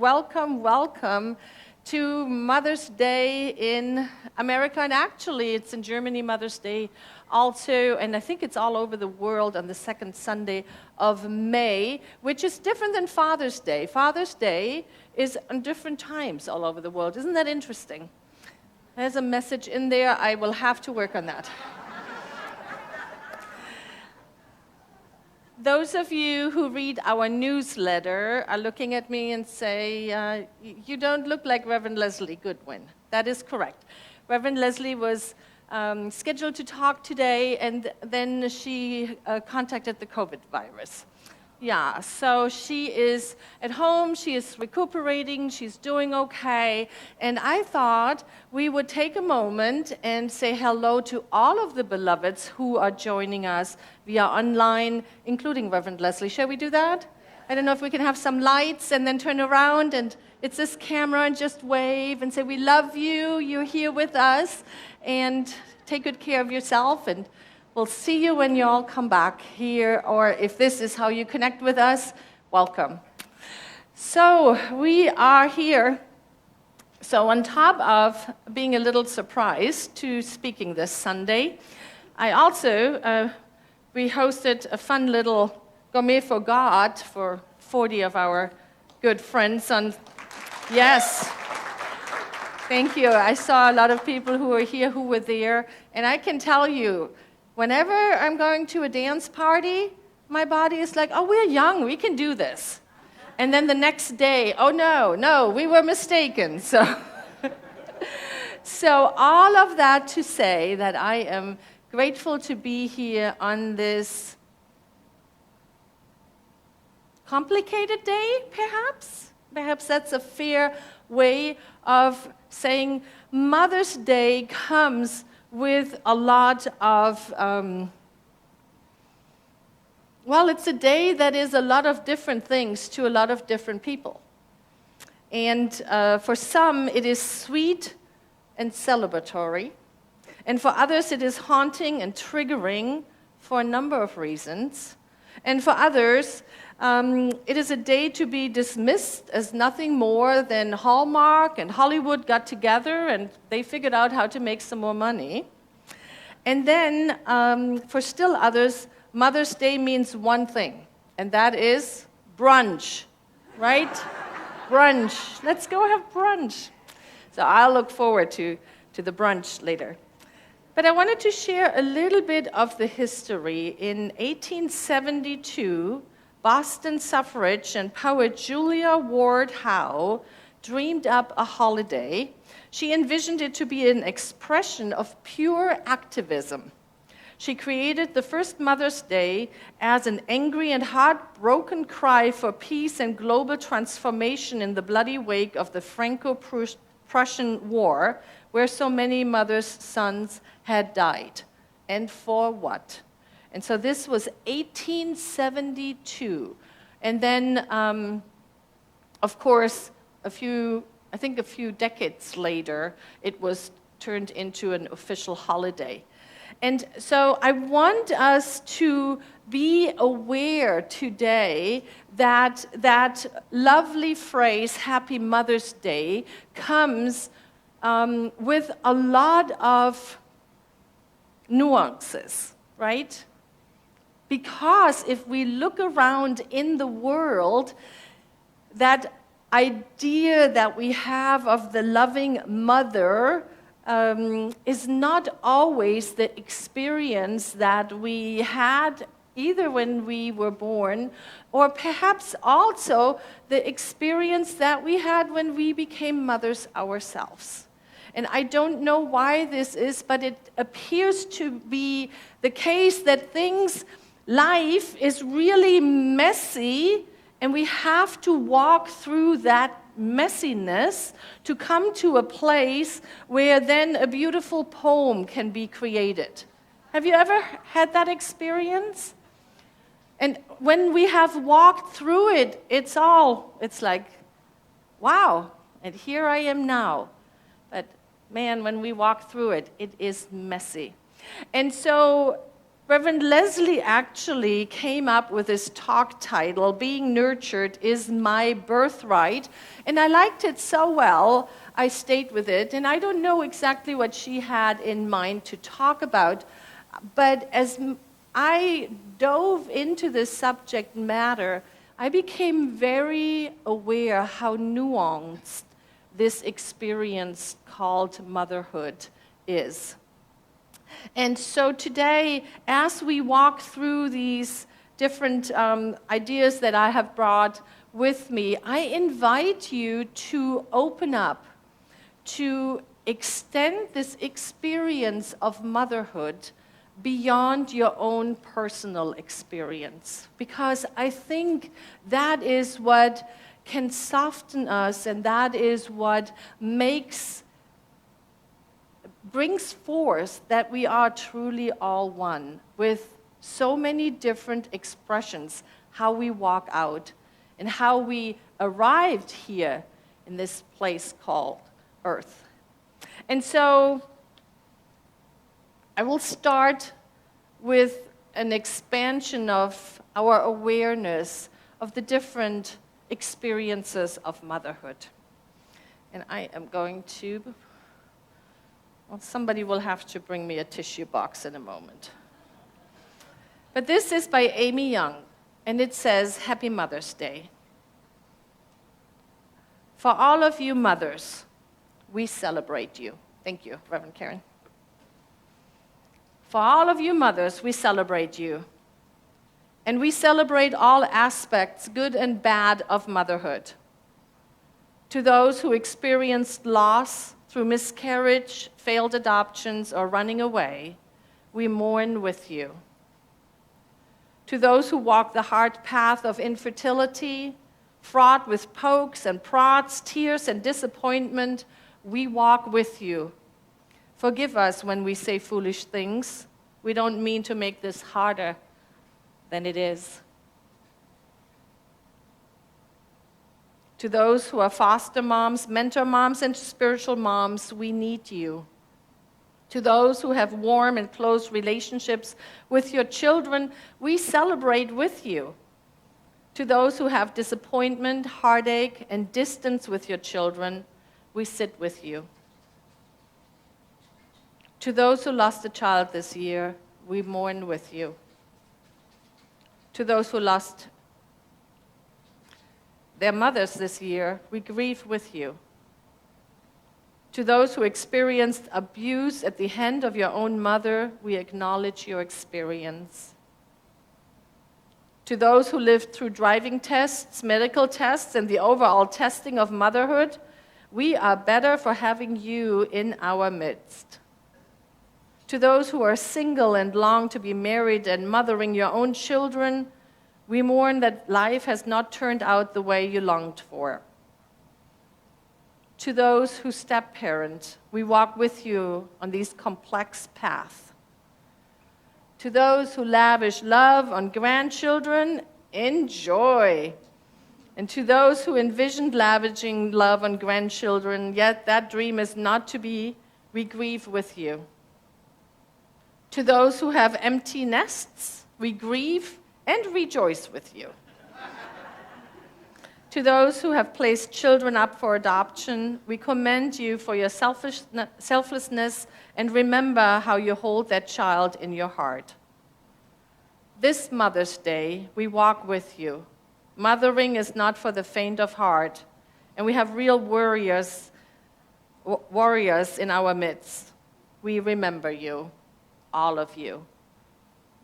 welcome to Mother's Day in America, and actually it's in Germany Mother's Day also, and I think it's all over the world on the second Sunday of May, which is different than Father's Day. Father's Day is on different times all over the world. Isn't that interesting? There's a message in there. I will have to work on that. Those of you who read our newsletter are looking at me and say, you don't look like Reverend Leslie Goodwin. That is correct. Reverend Leslie was scheduled to talk today, and then she contacted the COVID virus. Yeah, so she is at home, she is recuperating, she's doing okay, and I thought we would take a moment and say hello to all of the beloveds who are joining us via online, including Reverend Leslie. Shall we do that? I don't know if we can have some lights and then turn around and it's this camera and just wave and say, we love you, you're here with us, and take good care of yourself, and we'll see you when you all come back here, or if this is how you connect with us, welcome. So we are here. So on top of being a little surprised to speaking this Sunday, I also, we hosted a fun little Gourmet for God for 40 of our good friends on, yes. Thank you. I saw a lot of people who were here who were there, and I can tell you, whenever I'm going to a dance party, my body is like, oh, we're young, we can do this. And then the next day, oh, no, we were mistaken. So, so all of that to say that I am grateful to be here on this complicated day, perhaps? Perhaps that's a fair way of saying Mother's Day comes with a lot of, well, it's a day that is a lot of different things to a lot of different people. And for some, it is sweet and celebratory. And for others, it is haunting and triggering for a number of reasons. And for others, it is a day to be dismissed as nothing more than Hallmark and Hollywood got together and they figured out how to make some more money. And then, for still others, Mother's Day means one thing, and that is brunch, right? Brunch. Let's go have brunch. So I'll look forward to the brunch later. But I wanted to share a little bit of the history. In 1872, Boston suffrage and poet Julia Ward Howe dreamed up a holiday. She envisioned it to be an expression of pure activism. She created the first Mother's Day as an angry and heartbroken cry for peace and global transformation in the bloody wake of the Franco-Prussian War, where so many mothers' sons had died. And for what? And so this was 1872. And then, of course, a few decades later, it was turned into an official holiday. And so I want us to be aware today that that lovely phrase, Happy Mother's Day, comes with a lot of nuances, right? Because if we look around in the world, that idea that we have of the loving mother is not always the experience that we had either when we were born, or perhaps also the experience that we had when we became mothers ourselves. And I don't know why this is, but it appears to be the case that life is really messy, and we have to walk through that messiness to come to a place where then a beautiful poem can be created. Have you ever had that experience? And when we have walked through it, it's like, wow, and here I am now. But man, when we walk through it, it is messy. And so Reverend Leslie actually came up with this talk title, Being Nurtured is My Birthright, and I liked it so well, I stayed with it, and I don't know exactly what she had in mind to talk about, but as I dove into this subject matter, I became very aware how nuanced this experience called motherhood is. And so today, as we walk through these different ideas that I have brought with me, I invite you to open up, to extend this experience of motherhood beyond your own personal experience. Because I think that is what can soften us, and that is what brings forth that we are truly all one, with so many different expressions, how we walk out and how we arrived here in this place called Earth. And so I will start with an expansion of our awareness of the different experiences of motherhood. And I am going to, well, somebody will have to bring me a tissue box in a moment. But this is by Amy Young, and it says, Happy Mother's Day. For all of you mothers, we celebrate you. Thank you, Reverend Karin. For all of you mothers, we celebrate you. And we celebrate all aspects, good and bad, of motherhood. To those who experienced loss through miscarriage, failed adoptions, or running away, we mourn with you. To those who walk the hard path of infertility, fraught with pokes and prods, tears and disappointment, we walk with you. Forgive us when we say foolish things. We don't mean to make this harder than it is. To those who are foster moms, mentor moms, and spiritual moms, we need you. To those who have warm and close relationships with your children, we celebrate with you. To those who have disappointment, heartache, and distance with your children, we sit with you. To those who lost a child this year, we mourn with you. To those who lost their mothers this year, we grieve with you. To those who experienced abuse at the hand of your own mother, we acknowledge your experience. To those who lived through driving tests, medical tests, and the overall testing of motherhood, we are better for having you in our midst. To those who are single and long to be married and mothering your own children, we mourn that life has not turned out the way you longed for. To those who step-parent, we walk with you on these complex paths. To those who lavish love on grandchildren, enjoy. And to those who envisioned lavishing love on grandchildren, yet that dream is not to be, we grieve with you. To those who have empty nests, we grieve and rejoice with you. To those who have placed children up for adoption, we commend you for your selflessness and remember how you hold that child in your heart. This Mother's Day, we walk with you. Mothering is not for the faint of heart, and we have real warriors in our midst. We remember you, all of you.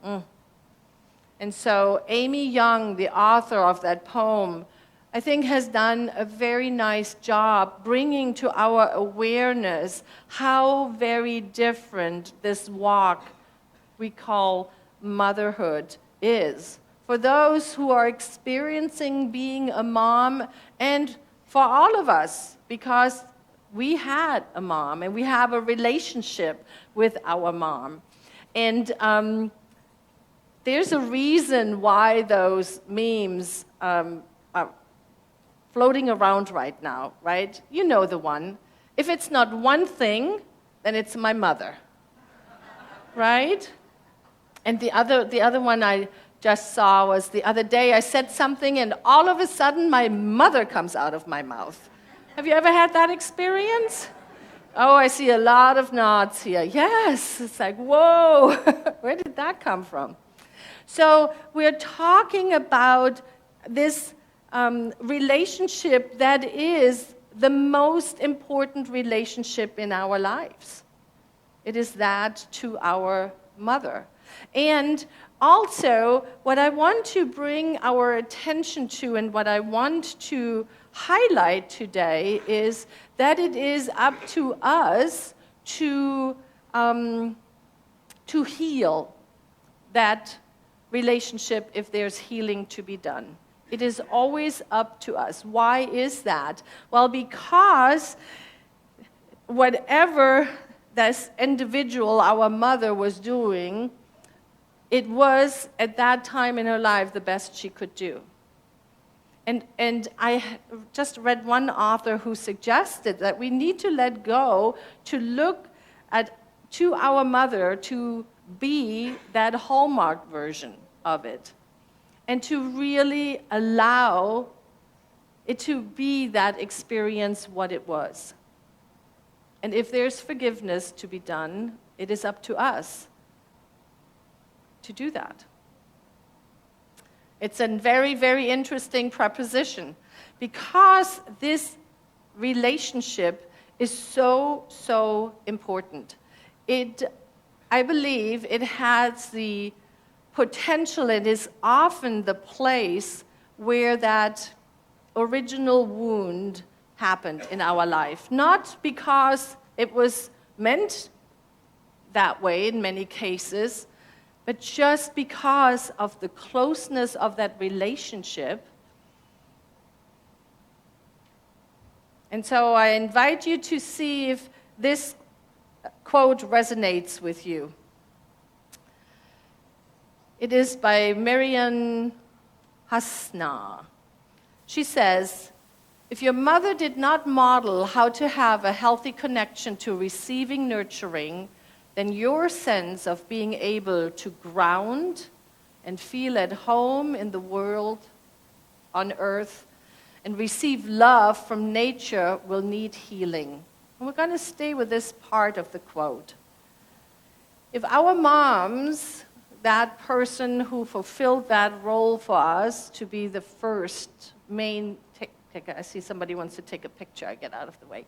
And so Amy Young, the author of that poem, I think has done a very nice job bringing to our awareness how very different this walk we call motherhood is. For those who are experiencing being a mom, and for all of us, because we had a mom and we have a relationship with our mom. And there's a reason why those memes are floating around right now, right? You know the one. If it's not one thing, then it's my mother, right? And the other one I just saw was the other day I said something and all of a sudden my mother comes out of my mouth. Have you ever had that experience? Oh, I see a lot of nods here. Yes, it's like, whoa, where did that come from? So we're talking about this relationship that is the most important relationship in our lives. It is that to our mother. And also, what I want to bring our attention to and what I want to highlight today is that it is up to us to heal that relationship if there's healing to be done. It is always up to us. Why is that? Well, because whatever this individual, our mother, was doing, it was, at that time in her life, the best she could do. And I just read one author who suggested that we need to let go to look to our mother to be that Hallmark version of it, and to really allow it to be that experience what it was. And if there's forgiveness to be done, it is up to us to do that. It's a very, very interesting proposition because this relationship is so, so important. I believe it has the potential, it is often the place where that original wound happened in our life. Not because it was meant that way in many cases, but just because of the closeness of that relationship. And so I invite you to see if this quote resonates with you. It is by Marian Hasna. She says, if your mother did not model how to have a healthy connection to receiving nurturing, then your sense of being able to ground and feel at home in the world, on earth, and receive love from nature will need healing. And we're going to stay with this part of the quote. If our moms, that person who fulfilled that role for us to be the first main I see somebody wants to take a picture, I get out of the way.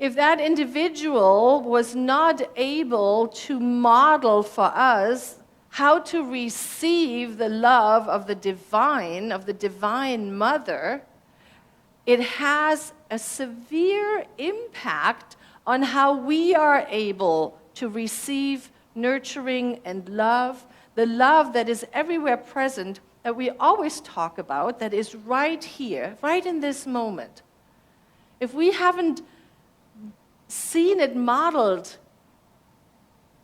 If that individual was not able to model for us how to receive the love of the divine mother, it has a severe impact on how we are able to receive nurturing and love, the love that is everywhere present, that we always talk about, that is right here, right in this moment. If we haven't seen it modeled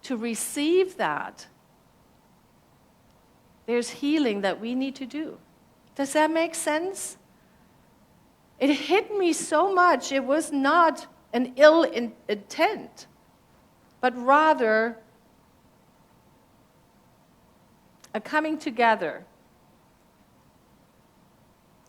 to receive that, there's healing that we need to do. Does that make sense? It hit me so much, it was not an ill intent, but rather a coming together.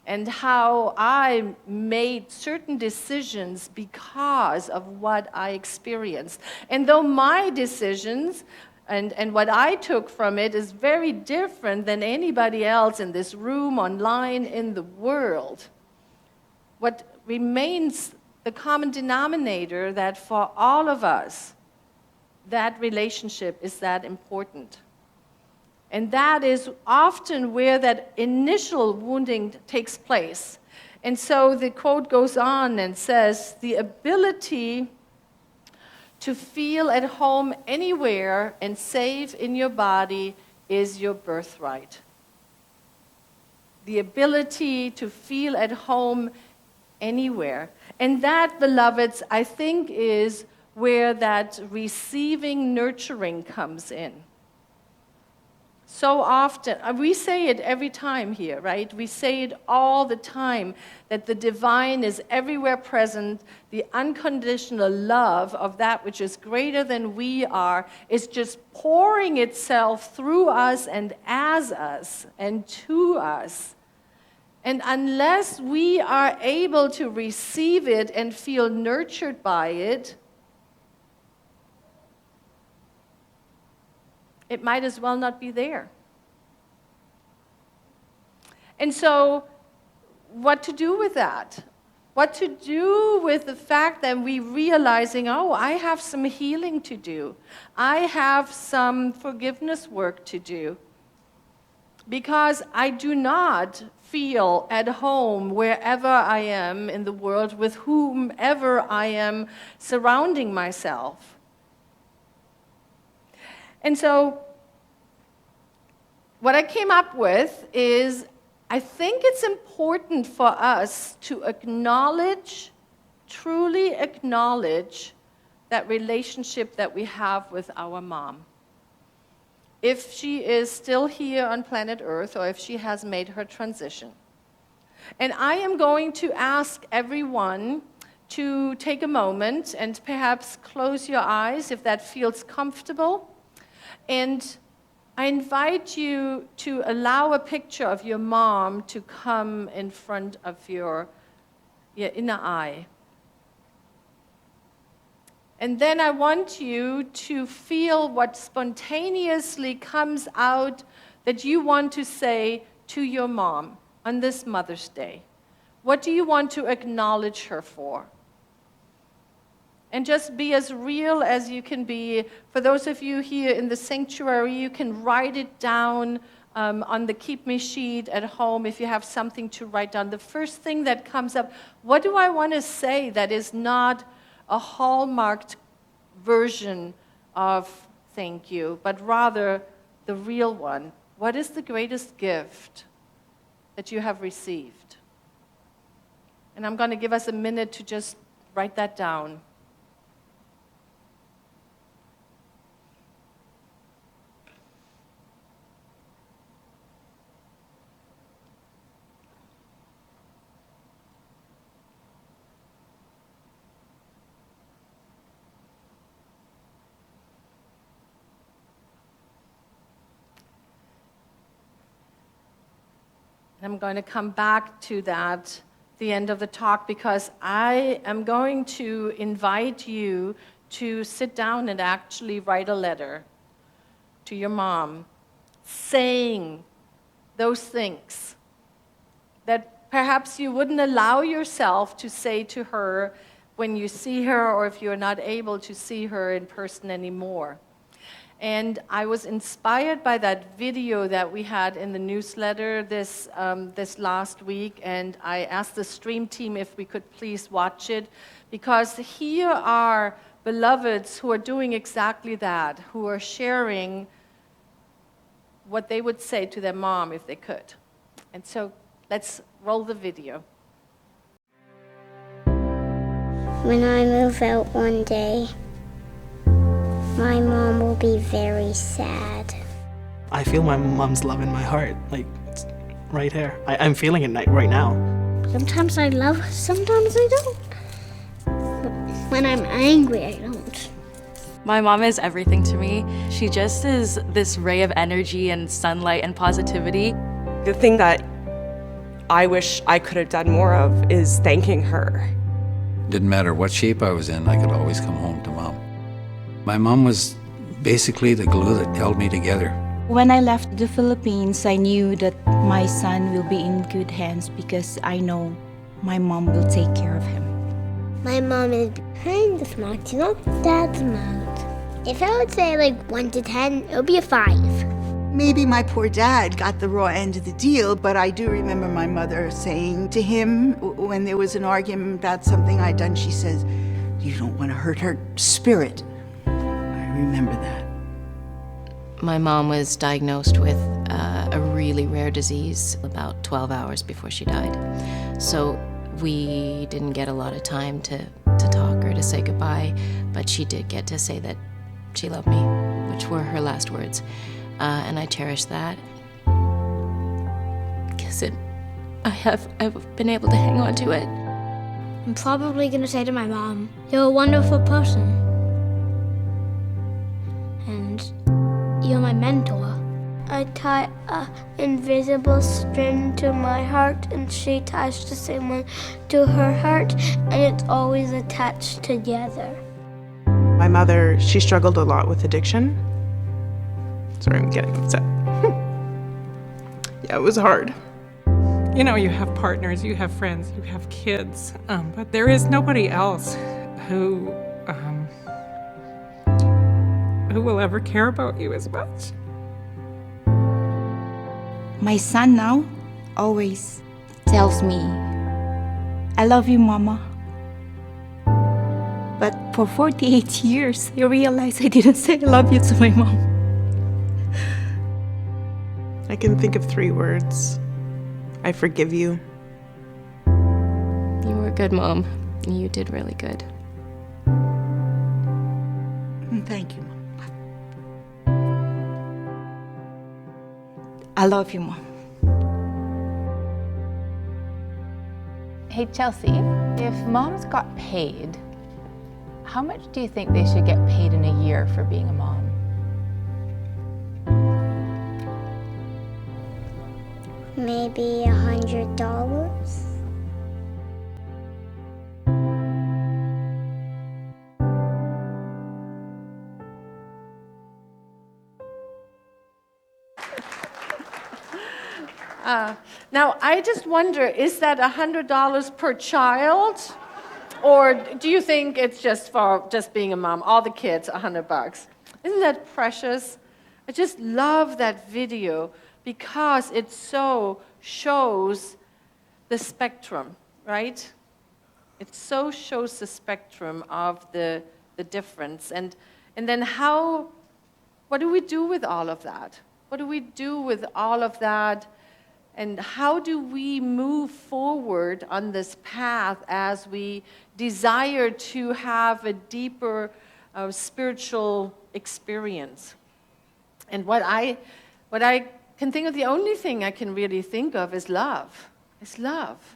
And how I made certain decisions because of what I experienced. And though my decisions and what I took from it is very different than anybody else in this room, online, in the world, what remains the common denominator that for all of us, that relationship is that important. And that is often where that initial wounding takes place. And so the quote goes on and says, the ability to feel at home anywhere and safe in your body is your birthright. The ability to feel at home anywhere. And that, beloveds, I think is where that receiving nurturing comes in. So often, we say it every time here, right? We say it all the time, that the divine is everywhere present. The unconditional love of that which is greater than we are is just pouring itself through us and as us and to us. And unless we are able to receive it and feel nurtured by it, it might as well not be there. And so, what to do with that? What to do with the fact that we realizing, oh, I have some healing to do. I have some forgiveness work to do. Because I do not feel at home wherever I am in the world with whomever I am surrounding myself. And so, what I came up with is, I think it's important for us to acknowledge, truly acknowledge, that relationship that we have with our mom. If she is still here on planet Earth, or if she has made her transition. And I am going to ask everyone to take a moment and perhaps close your eyes if that feels comfortable. And I invite you to allow a picture of your mom to come in front of your inner eye. And then I want you to feel what spontaneously comes out that you want to say to your mom on this Mother's Day. What do you want to acknowledge her for? And just be as real as you can be. For those of you here in the sanctuary, you can write it down on the Keep Me sheet at home if you have something to write down. The first thing that comes up, what do I want to say that is not a hallmarked version of thank you, but rather the real one? What is the greatest gift that you have received? And I'm going to give us a minute to just write that down. I'm going to come back to that at the end of the talk, because I am going to invite you to sit down and actually write a letter to your mom saying those things that perhaps you wouldn't allow yourself to say to her when you see her, or if you're not able to see her in person anymore. And I was inspired by that video that we had in the newsletter this last week, and I asked the stream team if we could please watch it, because here are beloveds who are doing exactly that, who are sharing what they would say to their mom if they could. And so let's roll the video. When I move out one day, my mom will be very sad. I feel my mom's love in my heart, like it's right here. I'm feeling it right now. Sometimes I love her, sometimes I don't. But when I'm angry, I don't. My mom is everything to me. She just is this ray of energy and sunlight and positivity. The thing that I wish I could have done more of is thanking her. Didn't matter what shape I was in, I could always come home to Mom. My mom was basically the glue that held me together. When I left the Philippines, I knew that my son will be in good hands because I know my mom will take care of him. My mom is kind of smart, she's not that smart. If I would say like 1 to 10, it would be a 5. Maybe my poor dad got the raw end of the deal, but I do remember my mother saying to him when there was an argument about something I'd done, she says, "You don't want to hurt her spirit." I remember that. My mom was diagnosed with a really rare disease about 12 hours before she died. So we didn't get a lot of time to talk or to say goodbye, but she did get to say that she loved me, which were her last words. and I cherish that. Because I've been able to hang on to it. I'm probably gonna say to my mom, "You're a wonderful person. And you're my mentor." I tie an invisible string to my heart, and she ties the same one to her heart, and it's always attached together. My mother, she struggled a lot with addiction. Sorry, I'm getting upset. Yeah, it was hard. You know, you have partners, you have friends, you have kids, but there is nobody else who will ever care about you as much. My son now always tells me, "I love you, Mama." But for 48 years, I realized I didn't say I love you to my mom. I can think of 3 words. I forgive you. You were a good mom. You did really good. Thank you, Mom. I love you, Mom. Hey, Chelsea, if moms got paid, how much do you think they should get paid in a year for being a mom? Maybe $100. Now, I just wonder, is that $100 per child? Or do you think it's just for just being a mom? All the kids, $100. Isn't that precious? I just love that video because it so shows the spectrum, right? It so shows the spectrum of the difference. And then what do we do with all of that? What do we do with all of that? And how do we move forward on this path as we desire to have a deeper spiritual experience? And what I can think of, the only thing I can really think of is love. It's love.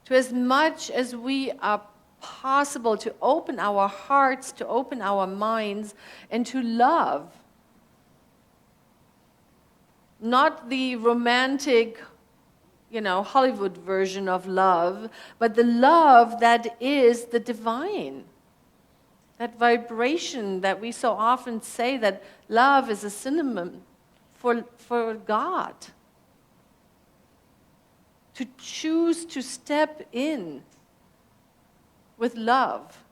To as much as we are possible to open our hearts, to open our minds, and to love. Not the romantic, Hollywood version of love, but the love that is the divine. That vibration that we so often say that love is a synonym for God. To choose to step in with love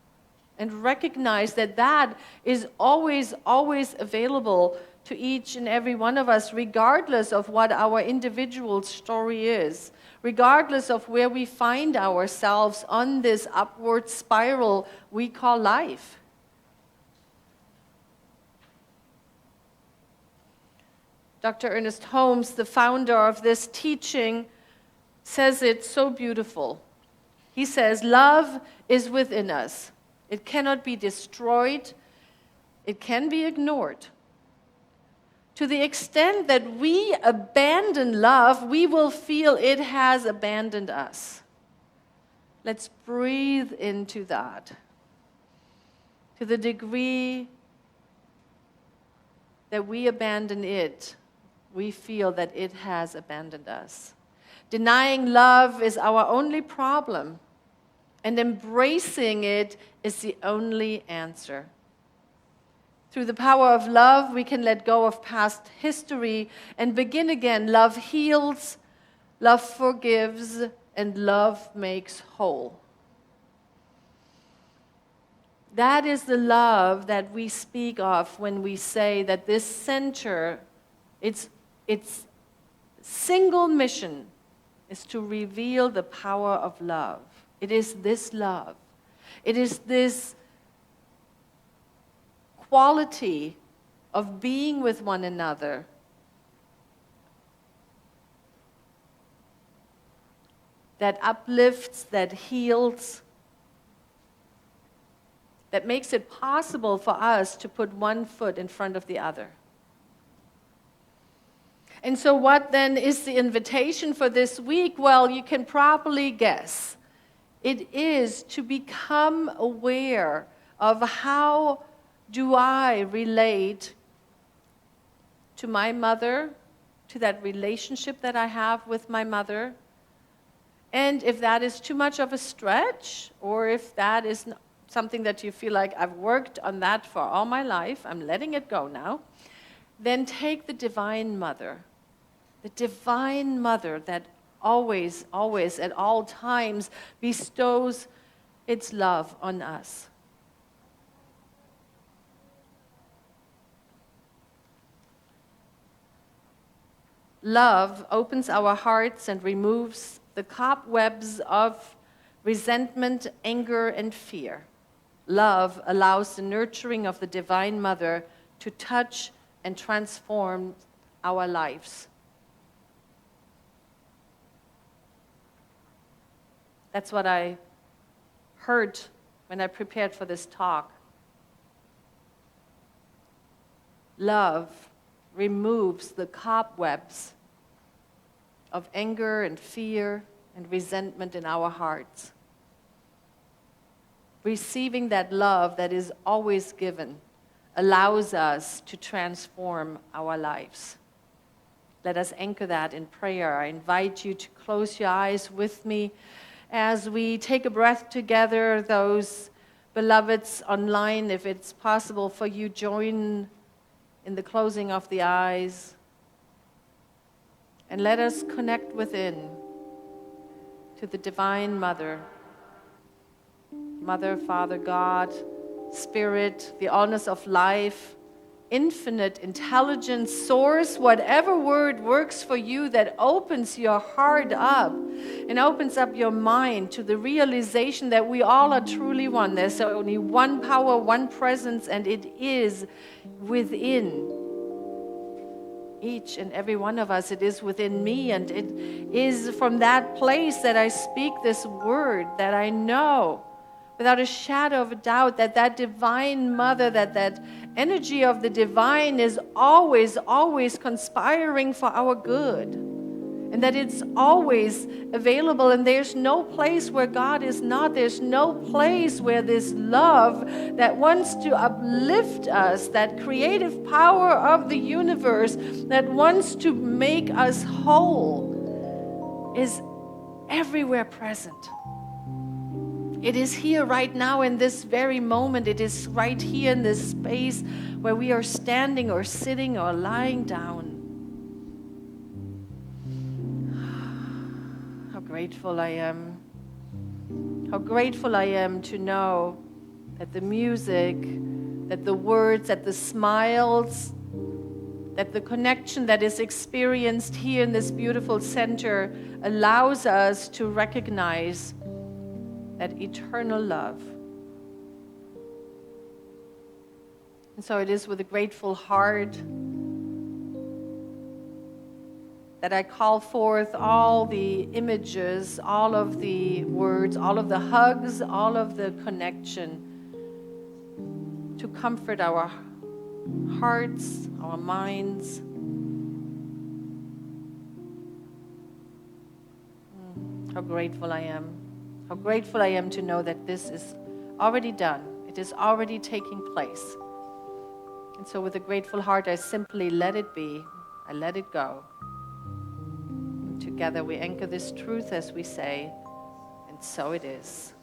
and recognize that that is always, always available to each and every one of us, regardless of what our individual story is, regardless of where we find ourselves on this upward spiral we call life. Dr. Ernest Holmes, the founder of this teaching, says it so beautiful. He says, love is within us. It cannot be destroyed. It can be ignored. To the extent that we abandon love, we will feel it has abandoned us. Let's breathe into that. To the degree that we abandon it, we feel that it has abandoned us. Denying love is our only problem, and embracing it is the only answer. Through the power of love, we can let go of past history and begin again. Love heals, love forgives, and love makes whole. That is the love that we speak of when we say that this center, its single mission is to reveal the power of love. It is this love. It is this quality of being with one another that uplifts, that heals, that makes it possible for us to put one foot in front of the other. And so what then is the invitation for this week? Well, you can probably guess. It is to become aware of how do I relate to my mother, to that relationship that I have with my mother. And if that is too much of a stretch, or if that is something that you feel like I've worked on that for all my life, I'm letting it go now, then take the Divine Mother. The Divine Mother that always, always, at all times bestows its love on us. Love opens our hearts and removes the cobwebs of resentment, anger, and fear. Love allows the nurturing of the Divine Mother to touch and transform our lives. That's what I heard when I prepared for this talk. Love removes the cobwebs of anger and fear and resentment in our hearts. Receiving that love that is always given allows us to transform our lives. Let us anchor that in prayer. I invite you to close your eyes with me as we take a breath together. Those beloveds online, if it's possible for you, join in the closing of the eyes. And let us connect within to the Divine Mother. Mother, Father, God, Spirit, the allness of life, infinite intelligence, source, whatever word works for you that opens your heart up and opens up your mind to the realization that we all are truly one. There's only one power, one presence, and it is within each and every one of us. It is within me, and it is from that place that I speak this word, that I know without a shadow of a doubt that that Divine Mother, that energy of the divine is always, always conspiring for our good. And that it's always available, and there's no place where God is not. There's no place where this love that wants to uplift us, that creative power of the universe that wants to make us whole, is everywhere present. It is here right now in this very moment. It is right here in this space where we are standing or sitting or lying down. How grateful I am. How grateful I am to know that the music, that the words, that the smiles, that the connection that is experienced here in this beautiful center allows us to recognize that eternal love. And so it is with a grateful heart that I call forth all the images, all of the words, all of the hugs, all of the connection to comfort our hearts, our minds. How grateful I am. How grateful I am to know that this is already done. It is already taking place. And so with a grateful heart, I simply let it be. I let it go. And together we anchor this truth as we say, and so it is.